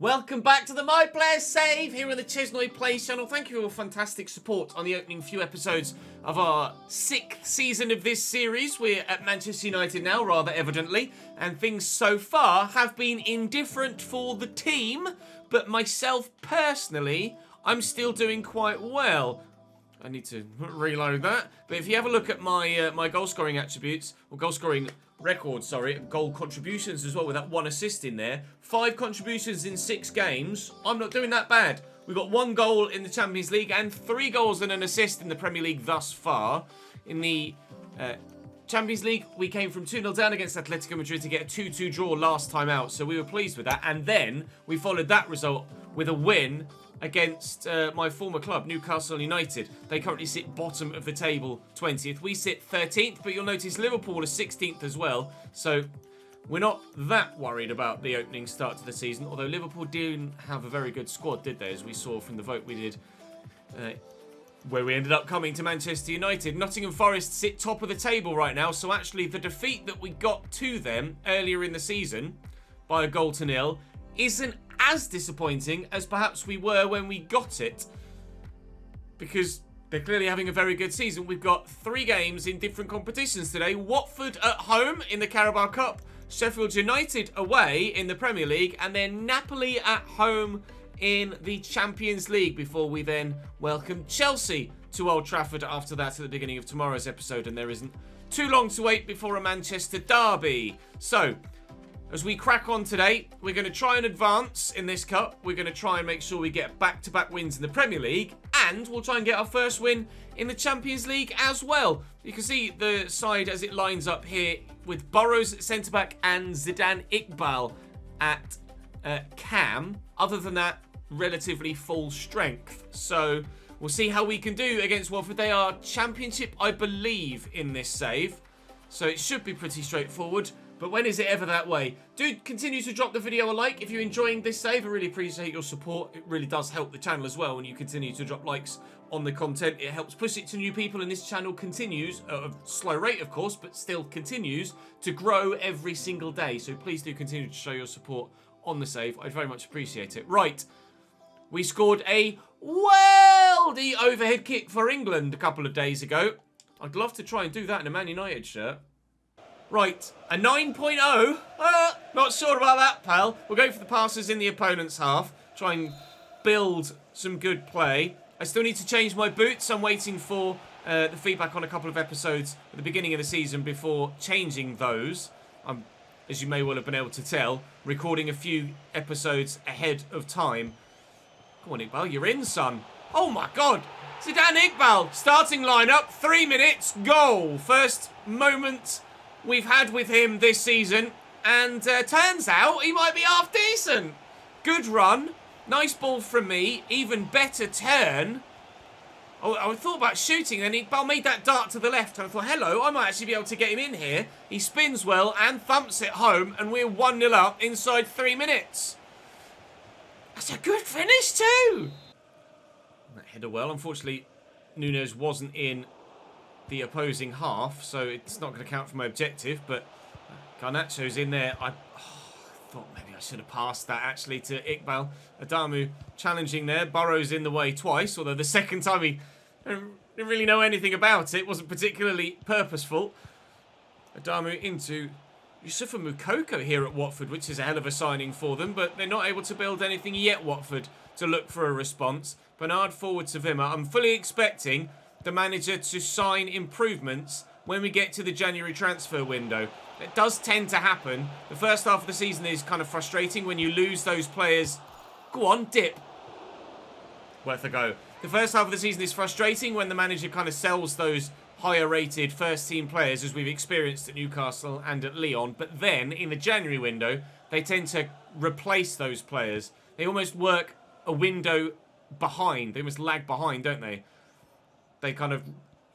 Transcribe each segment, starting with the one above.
Welcome back to the My Player Save here on the ChesnoidPlays channel. Thank you for your fantastic support on the opening few episodes of our 6th season of this series. We're at Manchester United now, rather evidently, and things so far have been indifferent for the team, but myself personally, I'm still doing quite well. I need to reload that. But if you have a look at my my goal scoring attributes, or goal scoring record, sorry, goal contributions as well, with that 1 assist in there. 5 contributions in 6 games. I'm not doing that bad. We've got 1 goal in the Champions League and 3 goals and an assist in the Premier League thus far. In the Champions League, we came from 2-0 down against Atletico Madrid to get a 2-2 draw last time out, so we were pleased with that. And then we followed that result with a win against my former club, Newcastle United. They currently sit bottom of the table, 20th. We sit 13th, but you'll notice Liverpool is 16th as well. So we're not that worried about the opening start to the season, although Liverpool didn't have a very good squad, did they, as we saw from the vote we did, where we ended up coming to Manchester United. Nottingham Forest sit top of the table right now, so actually the defeat that we got to them earlier in the season by a 1-0 isn't as disappointing as perhaps we were when we got it, because they're clearly having a very good season. We've got 3 games in different competitions today. Watford at home in the Carabao Cup, Sheffield United away in the Premier League, and then Napoli at home in the Champions League before we then welcome Chelsea to Old Trafford after that at the beginning of tomorrow's episode, and there isn't too long to wait before a Manchester derby. So as we crack on today, we're going to try and advance in this cup. We're going to try and make sure we get back-to-back wins in the Premier League, and we'll try and get our first win in the Champions League as well. You can see the side as it lines up here with Burrows at centre-back and Zidane Iqbal at cam. Other than that, relatively full strength. So we'll see how we can do against Watford. They are Championship, I believe, in this save, so it should be pretty straightforward. But when is it ever that way? Do continue to drop the video a like if you're enjoying this save. I really appreciate your support. It really does help the channel as well when you continue to drop likes on the content. It helps push it to new people, and this channel continues, at a slow rate of course, but still continues to grow every single day. So please do continue to show your support on the save. I'd very much appreciate it. Right, we scored a worldy overhead kick for England a couple of days ago. I'd love to try and do that in a Man United shirt. Right, a 9.0. Not sure about that, pal. We'll go for the passes in the opponent's half. Try and build some good play. I still need to change my boots. I'm waiting for the feedback on a couple of episodes at the beginning of the season before changing those. I'm, as you may well have been able to tell, recording a few episodes ahead of time. Come on, Iqbal, you're in, son. Oh, my God. Zidane Iqbal, starting lineup, 3 minutes, goal. First moment we've had with him this season, and turns out he might be half decent. Good run, nice ball from me, even better turn. Oh, I thought about shooting, then Iqbal made that dart to the left, and I thought, hello, I might actually be able to get him in here. He spins well and thumps it home, and we're 1-0 up inside 3 minutes. That's a good finish too. That header well. Unfortunately, Nunes wasn't in the opposing half, so it's not going to count for my objective, but Garnacho's in there. I thought maybe I should have passed that actually to Iqbal. Adamu challenging there. Burrows in the way twice, although the second time he didn't really know anything about it. Wasn't particularly purposeful. Adamu into Yusufa Moukoko here at Watford, which is a hell of a signing for them, but they're not able to build anything yet, Watford, to look for a response. Bernard forward to Wimmer. I'm fully expecting the manager to sign improvements when we get to the January transfer window. It does tend to happen. The first half of the season is kind of frustrating when you lose those players. Go on, dip. Worth a go. The first half of the season is frustrating when the manager kind of sells those higher rated first team players, as we've experienced at Newcastle and at Lyon. But then in the January window, they tend to replace those players. They almost work a window behind. They almost lag behind, don't they? They kind of,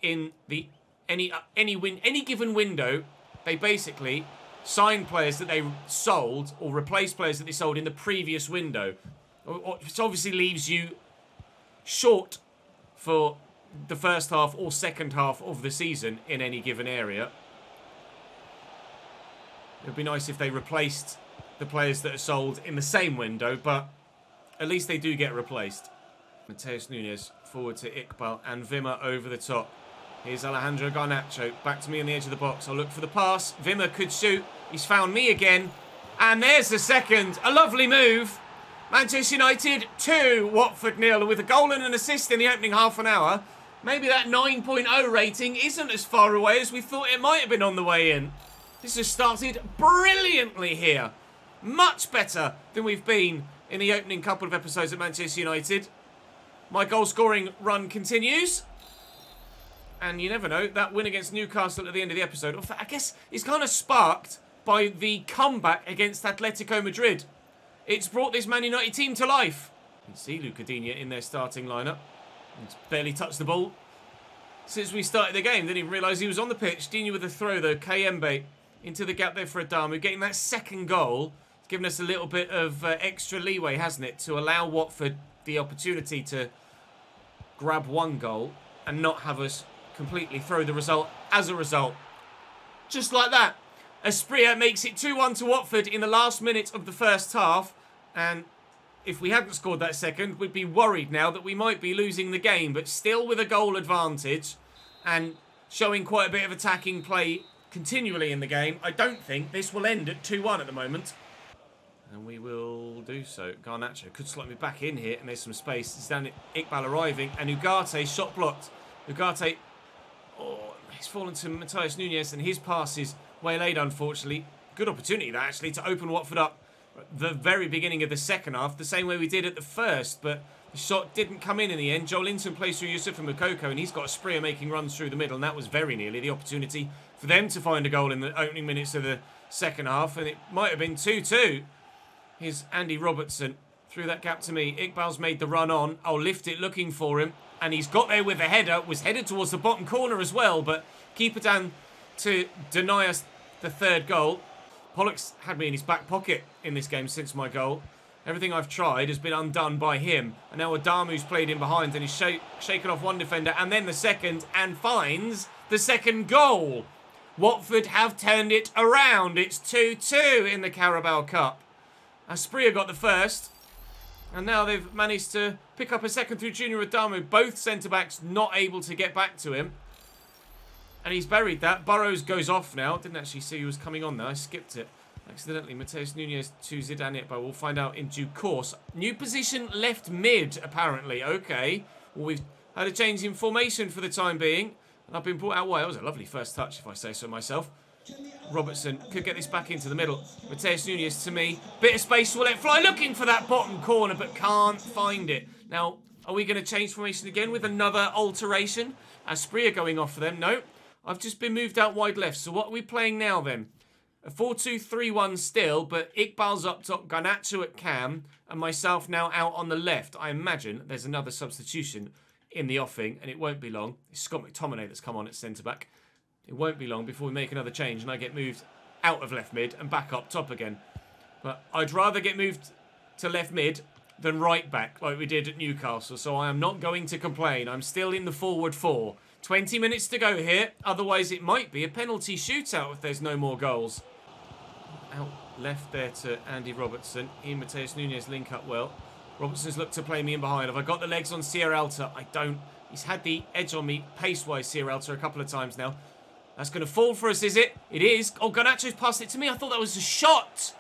in the any given window, they basically sign players that they sold or replace players that they sold in the previous window, which obviously leaves you short for the first half or second half of the season in any given area. It would be nice if they replaced the players that are sold in the same window, but At least they do get replaced. Mateus Nunes forward to Iqbal and Wimmer over the top. Here's Alejandro Garnacho. Back to me on the edge of the box. I'll look for the pass. Wimmer could shoot. He's found me again. And there's the second. A lovely move. Manchester United 2, Watford 0. With a goal and an assist in the opening half an hour. Maybe that 9.0 rating isn't as far away as we thought it might have been on the way in. This has started brilliantly here. Much better than we've been in the opening couple of episodes at Manchester United. My goal-scoring run continues. And you never know, that win against Newcastle at the end of the episode, I guess it's kind of sparked by the comeback against Atletico Madrid. It's brought this Man United team to life. You can see Luca Digne in their starting lineup. He's barely touched the ball since we started the game. Didn't even realise he was on the pitch. Digne with a throw though. Kayembe into the gap there for Adamu. Getting that second goal. It's given us a little bit of extra leeway, hasn't it? To allow Watford the opportunity to grab one goal and not have us completely throw the result as a result. Just like that. Asprilla makes it 2-1 to Watford in the last minute of the first half. And if we hadn't scored that second, we'd be worried now that we might be losing the game. But still with a goal advantage and showing quite a bit of attacking play continually in the game, I don't think this will end at 2-1 at the moment. And we will do so. Garnacho could slot me back in here, and there's some space. It's down at Iqbal arriving, and Ugarte shot blocked. Ugarte, he's fallen to Mateus Nunes, and his pass is waylaid, unfortunately. Good opportunity, that, actually, to open Watford up at the very beginning of the second half, the same way we did at the first, but the shot didn't come in the end. Joel Linton plays through Yusuf and Moukoko, and he's got Asprilla making runs through the middle, and that was very nearly the opportunity for them to find a goal in the opening minutes of the second half, and it might have been 2-2. Here's Andy Robertson through that gap to me. Iqbal's made the run on. I'll lift it looking for him. And he's got there with a header. Was headed towards the bottom corner as well. But keeper down to deny us the third goal. Pollock's had me in his back pocket in this game since my goal. Everything I've tried has been undone by him. And now Adamu's played in behind and he's shaken off one defender. And then the second, and finds the second goal. Watford have turned it around. It's 2-2 in the Carabao Cup. Asprilla got the first, and now they've managed to pick up a second through Junior Adamu. Both centre-backs not able to get back to him. And he's buried that. Burrows goes off now. Didn't actually see he was coming on there. I skipped it accidentally. Mateus Nunes to Zidane Iqbal. We'll find out in due course. New position left mid, apparently. Okay. Well, we've had a change in formation for the time being. And I've been brought out wide. That was a lovely first touch, if I say so myself. Robertson could get this back into the middle. Mateus Nunes to me. Bit of space to let fly. Looking for that bottom corner, but can't find it. Now, are we going to change formation again with another alteration? Asprilla going off for them. No. I've just been moved out wide left. So what are we playing now then? A 4-2-3-1 still, but Iqbal's up top, Garnacho at cam, and myself now out on the left. I imagine there's another substitution in the offing, and it won't be long. It's Scott McTominay that's come on at centre-back. It won't be long before we make another change and I get moved out of left mid and back up top again. But I'd rather get moved to left mid than right back like we did at Newcastle. So I am not going to complain. I'm still in the forward four. 20 minutes to go here. Otherwise it might be a penalty shootout if there's no more goals. Out left there to Andy Robertson. Ian Mateus Nunes link up well. Robertson's looked to play me in behind. Have I got the legs on Sierralta? I don't. He's had the edge on me pace-wise, Sierralta, a couple of times now. That's going to fall for us, is it? It is. Oh, Garnacho's passed it to me. I thought that was a shot.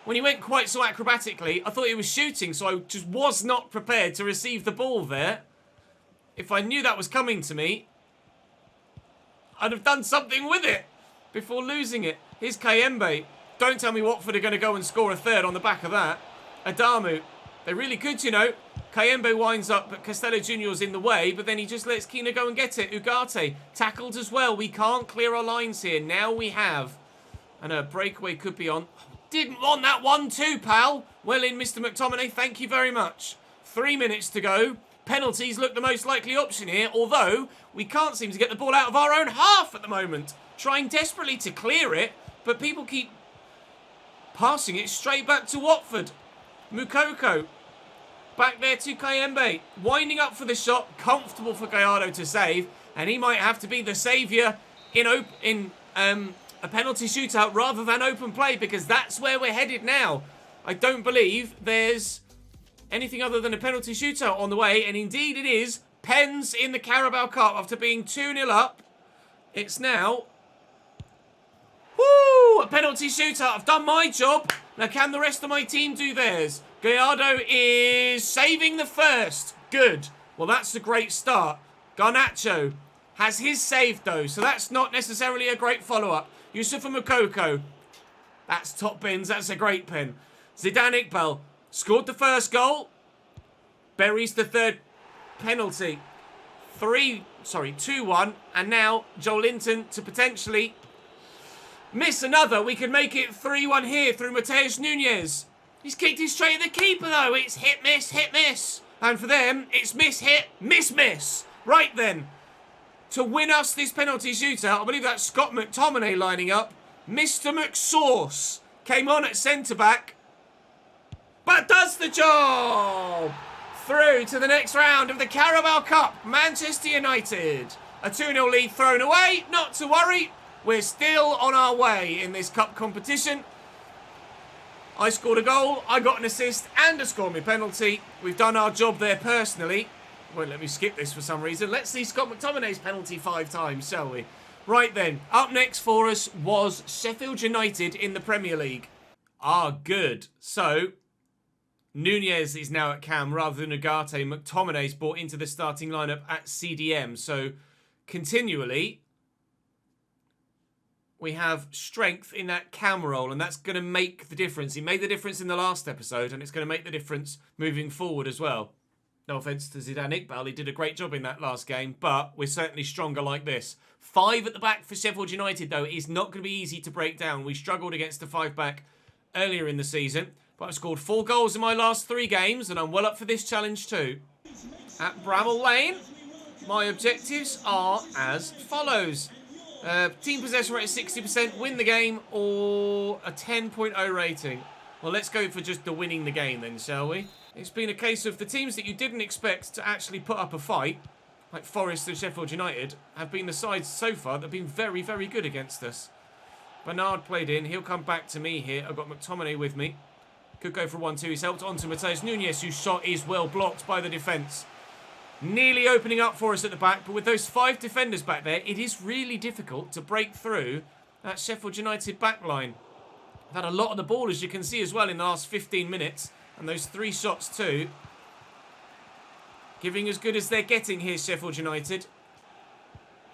When he went quite so acrobatically, I thought he was shooting, so I just was not prepared to receive the ball there. If I knew that was coming to me, I'd have done something with it before losing it. Here's Kayembe. Don't tell me Watford are going to go and score a third on the back of that. Adamu. They're really good, you know. Kayembe winds up, but Castello Jr.'s in the way, but then he just lets Kina go and get it. Ugarte tackled as well. We can't clear our lines here. Now we have. And a breakaway could be on. Didn't want that one too, pal. Well in, Mr. McTominay. Thank you very much. 3 minutes to go. Penalties look the most likely option here, although we can't seem to get the ball out of our own half at the moment. Trying desperately to clear it, but people keep passing it straight back to Watford. Moukoko. Back there to Kayembe. Winding up for the shot. Comfortable for Gallardo to save. And he might have to be the saviour in a penalty shootout rather than open play, because that's where we're headed now. I don't believe there's anything other than a penalty shootout on the way, and indeed it is. Pens in the Carabao Cup after being 2-0 up. It's now... Woo! A penalty shootout. I've done my job. Now can the rest of my team do theirs? Gallardo is saving the first. Good. Well, that's a great start. Garnacho has his save, though, so that's not necessarily a great follow-up. Yusufa Moukoko. That's top bins. That's a great pen. Zidane Iqbal scored the first goal. Buries the third penalty. 2-1. And now Joel Linton to potentially miss another. We could make it 3-1 here through Mateus Nunes. He's kicked it straight at the keeper, though. It's hit, miss, hit, miss. And for them, it's miss, hit, miss, miss. Right then. To win us this penalty shootout, I believe that's Scott McTominay lining up. Mr. McSauce came on at centre-back, but does the job! Through to the next round of the Carabao Cup, Manchester United. A 2-0 lead thrown away, not to worry. We're still on our way in this cup competition. I scored a goal, I got an assist and a score me penalty. We've done our job there personally. Won't let me skip this for some reason. Let's see Scott McTominay's penalty 5 times, shall we? Right then, up next for us was Sheffield United in the Premier League. Ah, good. So, Nunez is now at cam rather than Ugarte. McTominay's brought into the starting lineup at CDM. So, continually, we have strength in that cam role, and that's going to make the difference. He made the difference in the last episode, and it's going to make the difference moving forward as well. No offence to Zidane Iqbal, he did a great job in that last game, but we're certainly stronger like this. 5 at the back for Sheffield United, though, is not going to be easy to break down. We struggled against the 5-back earlier in the season, but I've scored 4 goals in my last 3 games, and I'm well up for this challenge too. At Bramall Lane, my objectives are as follows. Team possession rate is 60%, win the game, or a 10.0 rating. Well, let's go for just the winning the game then, shall we? It's been a case of the teams that you didn't expect to actually put up a fight, like Forest and Sheffield United, have been the sides so far that have been very, very good against us. Bernard played in. He'll come back to me here. I've got McTominay with me. Could go for 1-2. He's helped on to Mateus Nunes, whose shot is well blocked by the defence. Nearly opening up for us at the back, but with those 5 defenders back there, it is really difficult to break through that Sheffield United back line. I've had a lot of the ball, as you can see as well, in the last 15 minutes. And those 3 shots too. Giving as good as they're getting here, Sheffield United.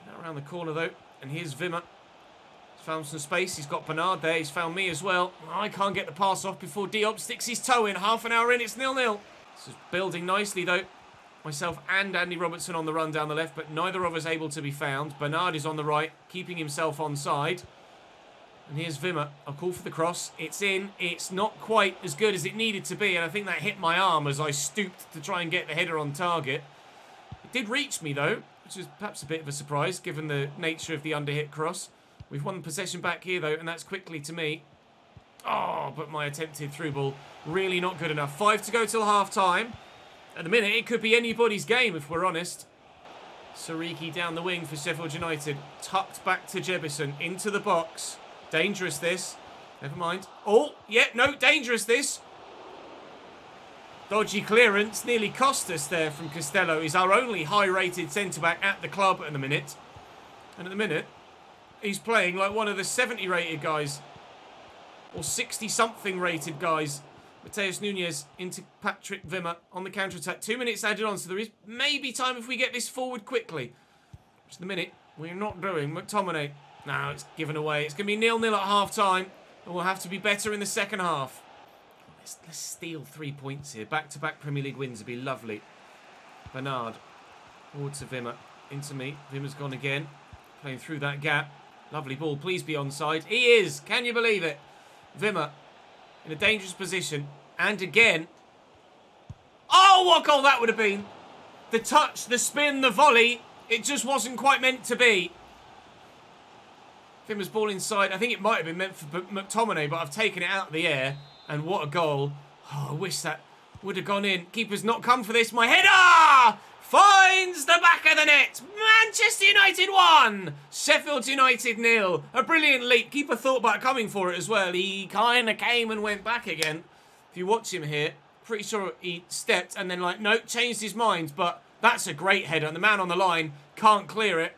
Now around the corner though. And here's Wimmer. He's found some space. He's got Bernard there. He's found me as well. I can't get the pass off before Diop sticks his toe in. Half an hour in, it's 0-0. This is building nicely though. Myself and Andy Robertson on the run down the left, but neither of us able to be found. Bernard is on the right, keeping himself onside. And here's Wimmer. I'll call for the cross. It's in. It's not quite as good as it needed to be, and I think that hit my arm as I stooped to try and get the header on target. It did reach me, though, which is perhaps a bit of a surprise, given the nature of the underhit cross. We've won possession back here, though, and that's quickly to me. Oh, but my attempted through ball, really not good enough. 5 to go till half-time. At the minute, it could be anybody's game, if we're honest. Sariki down the wing for Sheffield United. Tucked back to Jebison. Into the box. Dangerous, this. Never mind. Oh, yeah, no, dangerous, this. Dodgy clearance. Nearly cost us there from Costello. He's our only high-rated centre-back at the club at the minute. And at the minute, he's playing like one of the 70-rated guys. Or 60-something rated guys. Mateus Nunes into Patrick Wimmer on the counter-attack. 2 minutes added on, so there is maybe time if we get this forward quickly. Which at the minute, we're not doing. McTominay. No, it's given away. It's going to be 0-0 at half-time. And we'll have to be better in the second half. Let's steal 3 points here. Back-to-back Premier League wins would be lovely. Bernard. Forward to Wimmer. Into me. Wimmer's gone again. Playing through that gap. Lovely ball. Please be onside. He is. Can you believe it? Wimmer in a dangerous position. And again. Oh, what goal that would have been. The touch, the spin, the volley. It just wasn't quite meant to be. Wimmer's ball inside. I think it might have been meant for McTominay, but I've taken it out of the air. And what a goal. Oh, I wish that would have gone in. Keeper's not come for this. My header finds the back of the net. Manchester United 1. Sheffield United 0. A brilliant leap. Keeper thought about coming for it as well. He kind of came and went back again. If you watch him here, Pretty sure he stepped and then, like, nope, changed his mind. But that's a great header. And the man on the line can't clear it.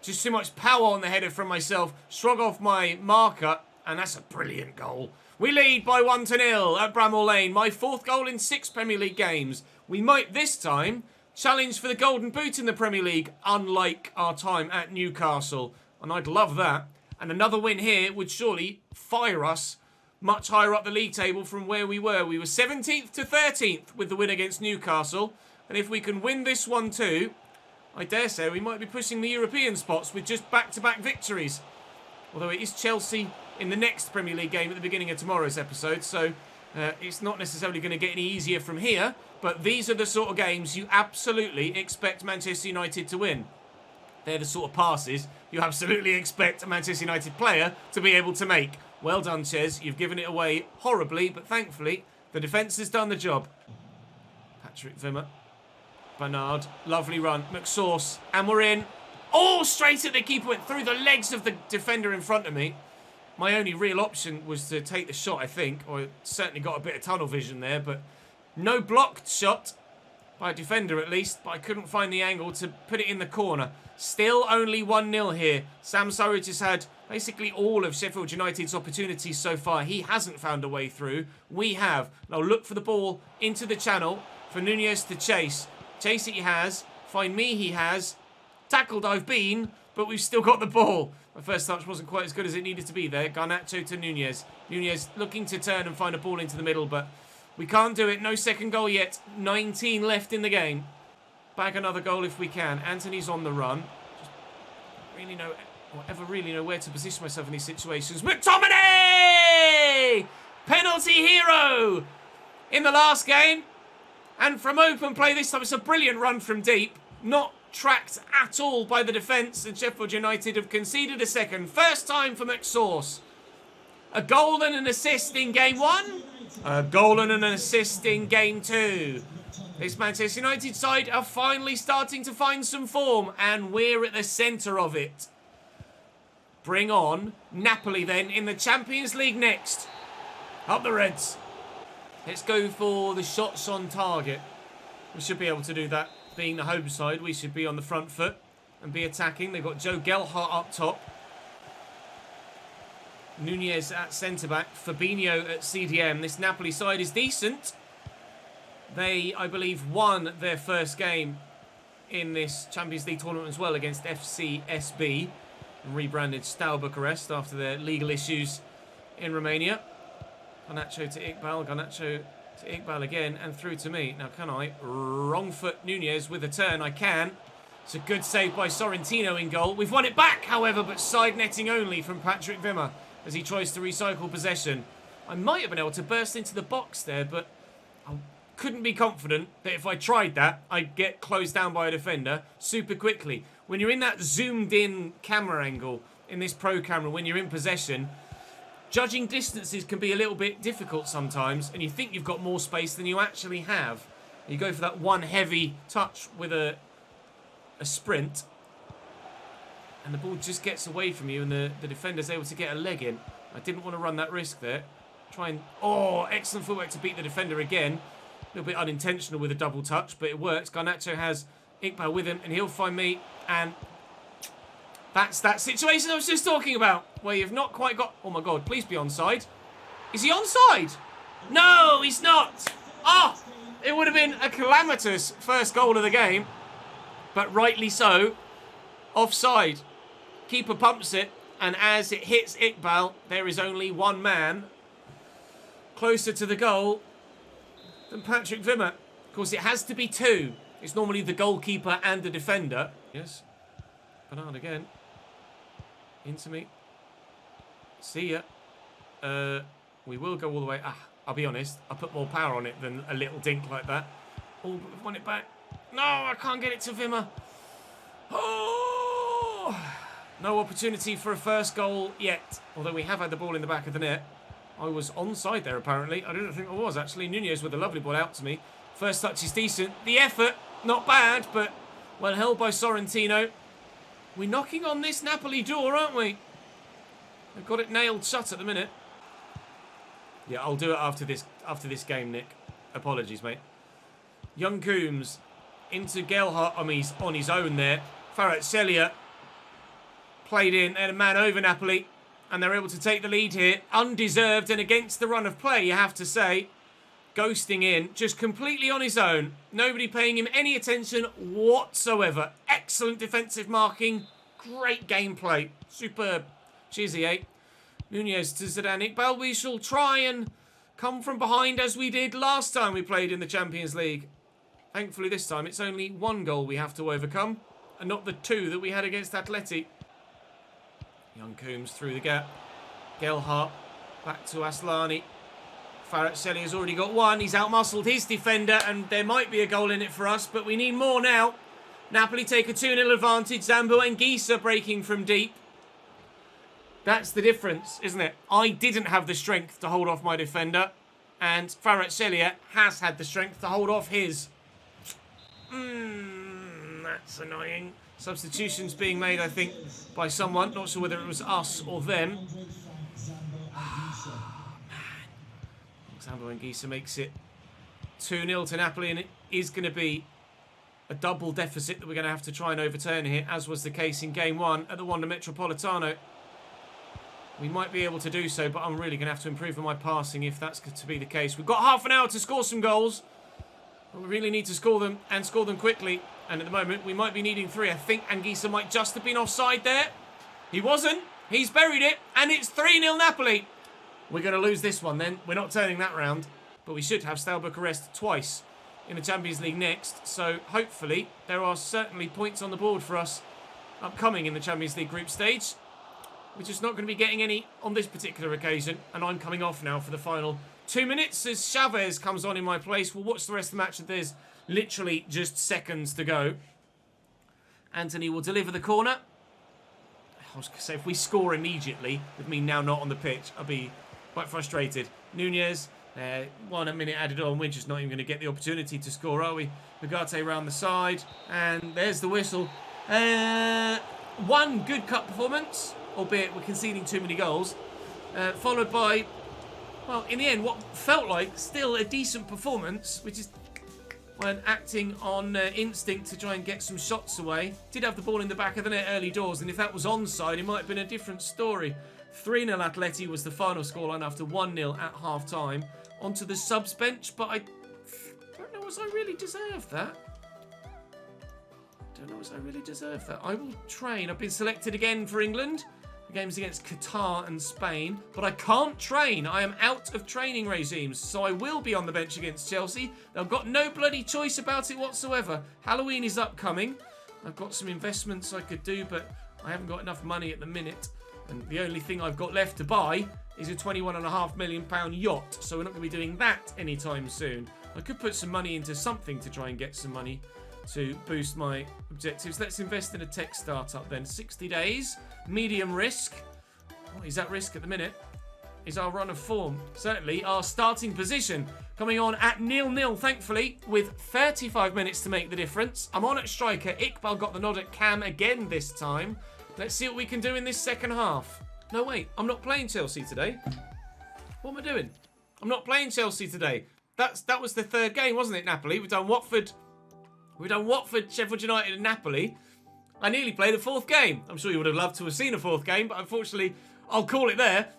Just too much power on the header from myself. Shrug off my marker. And that's a brilliant goal. We lead by 1-0 at Bramall Lane. My 4th goal in 6 Premier League games. We might this time challenge for the Golden Boot in the Premier League, unlike our time at Newcastle. And I'd love that. And another win here would surely fire us much higher up the league table from where we were. We were 17th to 13th with the win against Newcastle. And if we can win this one too, I dare say we might be pushing the European spots with just back-to-back victories. Although it is Chelsea in the next Premier League game at the beginning of tomorrow's episode. So it's not necessarily going to get any easier from here. But these are the sort of games you absolutely expect Manchester United to win. They're the sort of passes you absolutely expect a Manchester United player to be able to make. Well done, Ches. You've given it away horribly, but thankfully, the defence has done the job. Patrick Wimmer. Bernard. Lovely run. McSauce. And we're in. Oh, straight at the keeper. Went through the legs of the defender in front of me. My only real option was to take the shot, I think. Or certainly got a bit of tunnel vision there, but no blocked shot. By a defender at least, but I couldn't find the angle to put it in the corner. Still only 1-0 here. Sam Surridge has had basically all of Sheffield United's opportunities so far. He hasn't found a way through. We have. Now look for the ball into the channel for Nunez to chase. Chase it he has. Find me he has. Tackled I've been, but we've still got the ball. My first touch wasn't quite as good as it needed to be there. Garnacho to Nunez. Nunez looking to turn and find a ball into the middle, but we can't do it. No second goal yet. 19 left in the game. Bag another goal if we can. Anthony's on the run. Just really know, or ever really know where to position myself in these situations. McTominay! Penalty hero in the last game. And from open play this time, it's a brilliant run from deep. Not tracked at all by the defence. And Sheffield United have conceded a second. First time for McSauce. A goal and an assist in game 1. A goal and an assist in game 2. This Manchester United side are finally starting to find some form, and we're at the centre of it. Bring on Napoli then in the Champions League next. Up the Reds. Let's go for the shots on target. We should be able to do that. Being the home side, we should be on the front foot and be attacking. They've got Joe Gelhardt up top. Nunez at centre-back, Fabinho at CDM. This Napoli side is decent. They, I believe, won their first game in this Champions League tournament as well against FCSB, rebranded Steaua Bucharest after their legal issues in Romania. Garnacho to Iqbal, Garnacho to Iqbal again, and through to me. Now, can I? Wrong foot Nunez with a turn. I can. It's a good save by Sorrentino in goal. We've won it back, however, but side netting only from Patrick Wimmer as he tries to recycle possession. I might have been able to burst into the box there, but I couldn't be confident that if I tried that, I'd get closed down by a defender super quickly. When you're in that zoomed-in camera angle in this pro camera, when you're in possession, judging distances can be a little bit difficult sometimes, and you think you've got more space than you actually have. You go for that one heavy touch with a sprint, and the ball just gets away from you, and the defender's able to get a leg in. I didn't want to run that risk there. Try and... Oh, excellent footwork to beat the defender again. A little bit unintentional with a double touch, but it works. Garnacho has Iqbal with him, and he'll find me. And that's that situation I was just talking about, where you've not quite got... Oh, my God, please be onside. Is he onside? No, he's not. Oh, it would have been a calamitous first goal of the game, but rightly so. Offside. Keeper pumps it, and as it hits Iqbal, there is only one man closer to the goal than Patrick Wimmer. Of course, it has to be two. It's normally the goalkeeper and the defender. Yes. Bernard again. Into me. See ya. We will go all the way. I'll be honest. I put more power on it than a little dink like that. Oh, we've won it back. No, I can't get it to Wimmer. Oh! No opportunity for a first goal yet. Although we have had the ball in the back of the net. I was onside there, apparently. I didn't think I was, actually. Nunez with a lovely ball out to me. First touch is decent. The effort, not bad, but well held by Sorrentino. We're knocking on this Napoli door, aren't we? They've got it nailed shut at the minute. Yeah, I'll do it after this game, Nick. Apologies, mate. Young Coombs into Gelhardt on his own there. Kvaratskhelia played in and a man over Napoli. And they're able to take the lead here. Undeserved and against the run of play, you have to say. Ghosting in, just completely on his own. Nobody paying him any attention whatsoever. Excellent defensive marking. Great gameplay. Superb. Cheersy, eh? Nunez to Zidane. Iqbal, we shall try and come from behind as we did last time we played in the Champions League. Thankfully this time it's only one goal we have to overcome. And not the two that we had against Atleti. Young Coombs through the gap. Gelhardt back to Aslani. Kvaratskhelia has already got one. He's outmuscled his defender and there might be a goal in it for us, but we need more now. Napoli take a 2-0 advantage. Zambo Anguissa breaking from deep. That's the difference, isn't it? I didn't have the strength to hold off my defender and Kvaratskhelia has had the strength to hold off his. That's annoying. Substitutions being made, I think, by someone. Not sure whether it was us or them. Oh, man. Zambo Anguissa makes it 2-0 to Napoli, and it is going to be a double deficit that we're going to have to try and overturn here, as was the case in Game 1 at the Wanda Metropolitano. We might be able to do so, but I'm really going to have to improve on my passing if that's to be the case. We've got half an hour to score some goals. But we really need to score them, and score them quickly. And at the moment, we might be needing 3. I think Anguissa might just have been offside there. He wasn't. He's buried it. And it's 3-0 Napoli. We're going to lose this one then. We're not turning that round. But we should have Steaua Bucharest twice in the Champions League next. So hopefully, there are certainly points on the board for us upcoming in the Champions League group stage. We're just not going to be getting any on this particular occasion. And I'm coming off now for the final 2 minutes as Chavez comes on in my place. We'll watch the rest of the match. There's literally just seconds to go. Anthony will deliver the corner. I was going to say, if we score immediately, with me now not on the pitch, I'll be quite frustrated. Nunez, 1 minute added on. We're just not even going to get the opportunity to score, are we? Ugarte round the side. And there's the whistle. One good cup performance, albeit we're conceding too many goals. Followed by, well, in the end, what felt like still a decent performance, which is when acting on instinct to try and get some shots away. Did have the ball in the back of the net early doors, and if that was onside, it might have been a different story. 3-0 Atleti was the final scoreline after 1-0 at half-time. Onto the subs bench, but I don't know as I really deserve that. I will train. I've been selected again for England. The game's against Qatar and Spain, but I can't train. I am out of training regimes, so I will be on the bench against Chelsea. I've got no bloody choice about it whatsoever. Halloween is upcoming. I've got some investments I could do, but I haven't got enough money at the minute. And the only thing I've got left to buy is a £21.5 million yacht, so we're not going to be doing that anytime soon. I could put some money into something to try and get some money to boost my objectives. Let's invest in a tech startup then. 60 days, medium risk. What is that risk at the minute? Is our run of form. Certainly our starting position coming on at 0-0, thankfully, with 35 minutes to make the difference. I'm on at striker. Iqbal got the nod at cam again this time. Let's see what we can do in this second half. No, wait, I'm not playing Chelsea today. What am I doing? I'm not playing Chelsea today. That was the third game, wasn't it, Napoli? We've done Watford, Sheffield United and Napoli. I nearly played the fourth game. I'm sure you would have loved to have seen a fourth game, but unfortunately, I'll call it there.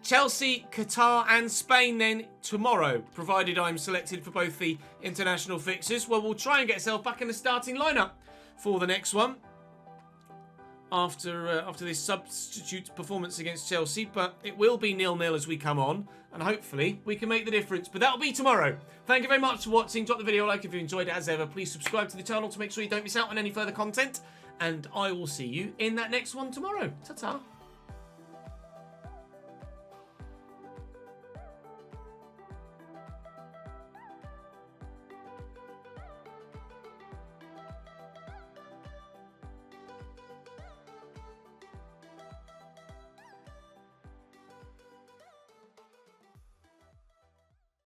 Chelsea, Qatar and Spain then tomorrow, provided I'm selected for both the international fixtures. Well, we'll try and get ourselves back in the starting lineup for the next one. After this substitute performance against Chelsea, but it will be 0-0 as we come on, and hopefully we can make the difference, but that'll be tomorrow. Thank you very much for watching. Drop the video a like if you enjoyed it as ever. Please subscribe to the channel to make sure you don't miss out on any further content, and I will see you in that next one tomorrow. Ta-ta.